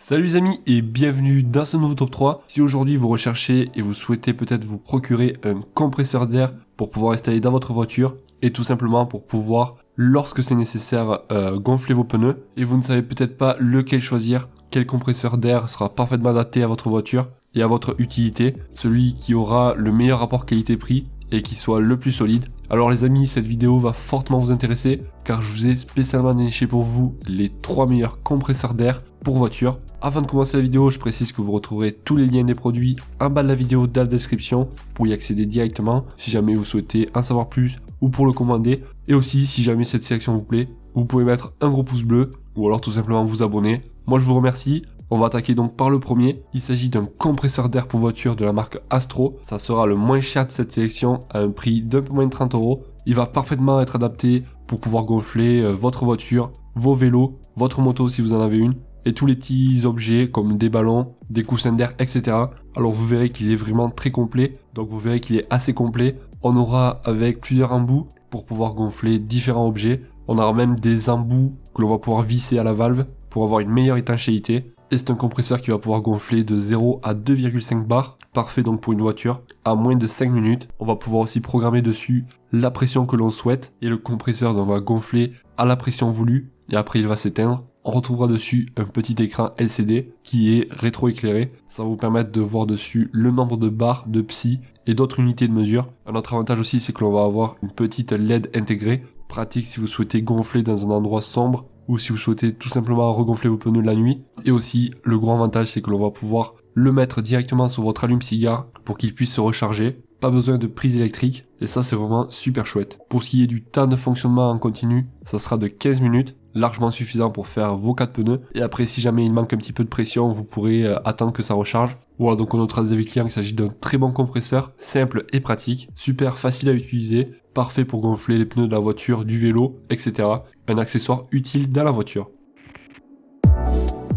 Salut les amis et bienvenue dans ce nouveau top 3. Si aujourd'hui vous recherchez et vous souhaitez peut-être vous procurer un compresseur d'air pour pouvoir installer dans votre voiture et tout simplement pour pouvoir, lorsque c'est nécessaire, gonfler vos pneus et vous ne savez peut-être pas lequel choisir, quel compresseur d'air sera parfaitement adapté à votre voiture et à votre utilité, celui qui aura le meilleur rapport qualité-prix et qui soit le plus solide. Alors les amis, cette vidéo va fortement vous intéresser car je vous ai spécialement déniché pour vous les 3 meilleurs compresseurs d'air pour voiture. Avant de commencer la vidéo, je précise que vous retrouverez tous les liens des produits en bas de la vidéo dans la description pour y accéder directement si jamais vous souhaitez en savoir plus ou pour le commander. Et aussi, si jamais cette sélection vous plaît, vous pouvez mettre un gros pouce bleu ou alors tout simplement vous abonner. Moi je vous remercie. On va attaquer donc par le premier. Il s'agit d'un compresseur d'air pour voiture de la marque Astro. Ça sera le moins cher de cette sélection à un prix d'un peu moins de 30 €. Il va parfaitement être adapté pour pouvoir gonfler votre voiture, vos vélos, votre moto si vous en avez une, et tous les petits objets comme des ballons, des coussins d'air, etc. Alors vous verrez qu'il est vraiment très complet. Donc vous verrez qu'il est assez complet. On aura avec plusieurs embouts pour pouvoir gonfler différents objets. On aura même des embouts que l'on va pouvoir visser à la valve pour avoir une meilleure étanchéité. Et c'est un compresseur qui va pouvoir gonfler de 0 à 2,5 bars, parfait donc pour une voiture, à moins de 5 minutes. On va pouvoir aussi programmer dessus la pression que l'on souhaite et le compresseur va gonfler à la pression voulue et après il va s'éteindre. On retrouvera dessus un petit écran LCD qui est rétroéclairé. Ça va vous permettre de voir dessus le nombre de barres, de psy et d'autres unités de mesure. Un autre avantage aussi, c'est que l'on va avoir une petite LED intégrée, pratique si vous souhaitez gonfler dans un endroit sombre ou si vous souhaitez tout simplement regonfler vos pneus la nuit. Et aussi, le grand avantage, c'est que l'on va pouvoir le mettre directement sur votre allume-cigare pour qu'il puisse se recharger. Pas besoin de prise électrique, et ça c'est vraiment super chouette. Pour ce qui est du temps de fonctionnement en continu, ça sera de 15 minutes, largement suffisant pour faire vos 4 pneus. Et après, si jamais il manque un petit peu de pression, vous pourrez attendre que ça recharge. Voilà, donc on notera des avis clients qu'il s'agit d'un très bon compresseur, simple et pratique, super facile à utiliser, parfait pour gonfler les pneus de la voiture, du vélo, etc. Un accessoire utile dans la voiture.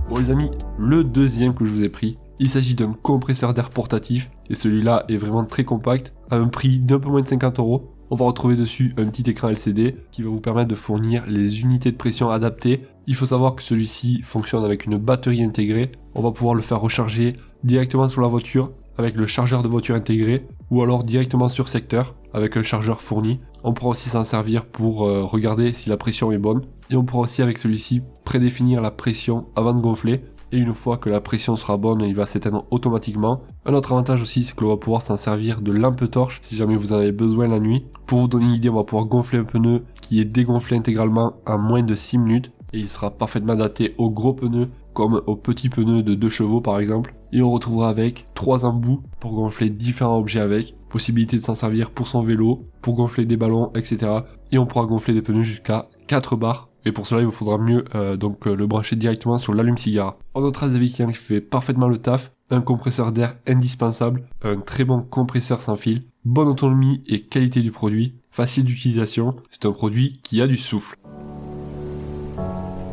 Bon les amis, le deuxième que je vous ai pris, il s'agit d'un compresseur d'air portatif, et celui-là est vraiment très compact, à un prix d'un peu moins de 50 €. On va retrouver dessus un petit écran LCD qui va vous permettre de fournir les unités de pression adaptées. Il faut savoir que celui-ci fonctionne avec une batterie intégrée. On va pouvoir le faire recharger directement sur la voiture avec le chargeur de voiture intégré ou alors directement sur secteur avec un chargeur fourni. On pourra aussi s'en servir pour regarder si la pression est bonne. Et on pourra aussi avec celui-ci prédéfinir la pression avant de gonfler. Et une fois que la pression sera bonne, il va s'éteindre automatiquement. Un autre avantage aussi, c'est que l'on va pouvoir s'en servir de lampe torche si jamais vous en avez besoin la nuit. Pour vous donner une idée, on va pouvoir gonfler un pneu qui est dégonflé intégralement en moins de 6 minutes. Et il sera parfaitement adapté aux gros pneus comme aux petits pneus de 2 chevaux par exemple. Et on retrouvera avec 3 embouts pour gonfler différents objets avec. Possibilité de s'en servir pour son vélo, pour gonfler des ballons, etc. Et on pourra gonfler des pneus jusqu'à 4 bars. Et pour cela, il vous faudra mieux le brancher directement sur l'allume-cigare. On notera des qui fait parfaitement le taf. Un compresseur d'air indispensable. Un très bon compresseur sans fil. Bonne autonomie et qualité du produit. Facile d'utilisation. C'est un produit qui a du souffle.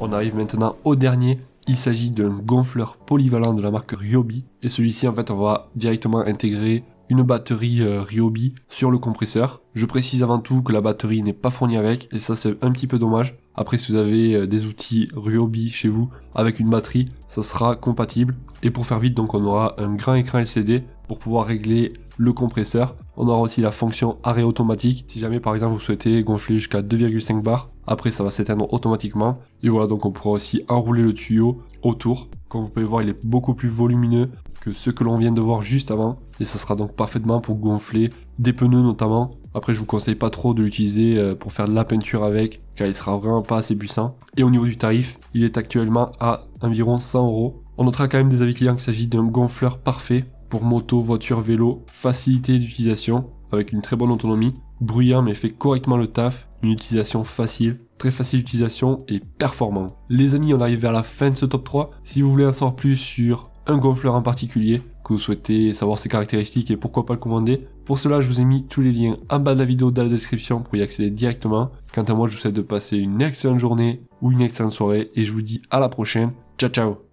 On arrive maintenant au dernier. Il s'agit d'un gonfleur polyvalent de la marque Ryobi. Et celui-ci, en fait, on va directement intégrer une batterie Ryobi sur le compresseur. Je précise avant tout que la batterie n'est pas fournie avec, et ça c'est un petit peu dommage. Après, si vous avez des outils Ryobi chez vous avec une batterie, ça sera compatible. Et pour faire vite, donc on aura un grand écran LCD pour pouvoir régler le compresseur. On aura aussi la fonction arrêt automatique. Si jamais par exemple vous souhaitez gonfler jusqu'à 2,5 bars, après ça va s'éteindre automatiquement. Et voilà, donc on pourra aussi enrouler le tuyau autour. Comme vous pouvez voir, il est beaucoup plus volumineux que ce que l'on vient de voir juste avant. Et ça sera donc parfaitement pour gonfler des pneus notamment. Après, je vous conseille pas trop de l'utiliser pour faire de la peinture avec, car il sera vraiment pas assez puissant. Et au niveau du tarif, il est actuellement à environ 100 €. On notera quand même des avis clients qu'il s'agit d'un gonfleur parfait pour moto, voiture, vélo, facilité d'utilisation avec une très bonne autonomie, bruyant mais fait correctement le taf, une utilisation facile, très facile d'utilisation et performant. Les amis, on arrive vers la fin de ce top 3. Si vous voulez en savoir plus sur un gonfleur en particulier, que vous souhaitez savoir ses caractéristiques et pourquoi pas le commander, pour cela je vous ai mis tous les liens en bas de la vidéo dans la description pour y accéder directement. Quant à moi, je vous souhaite de passer une excellente journée ou une excellente soirée et je vous dis à la prochaine. Ciao ciao.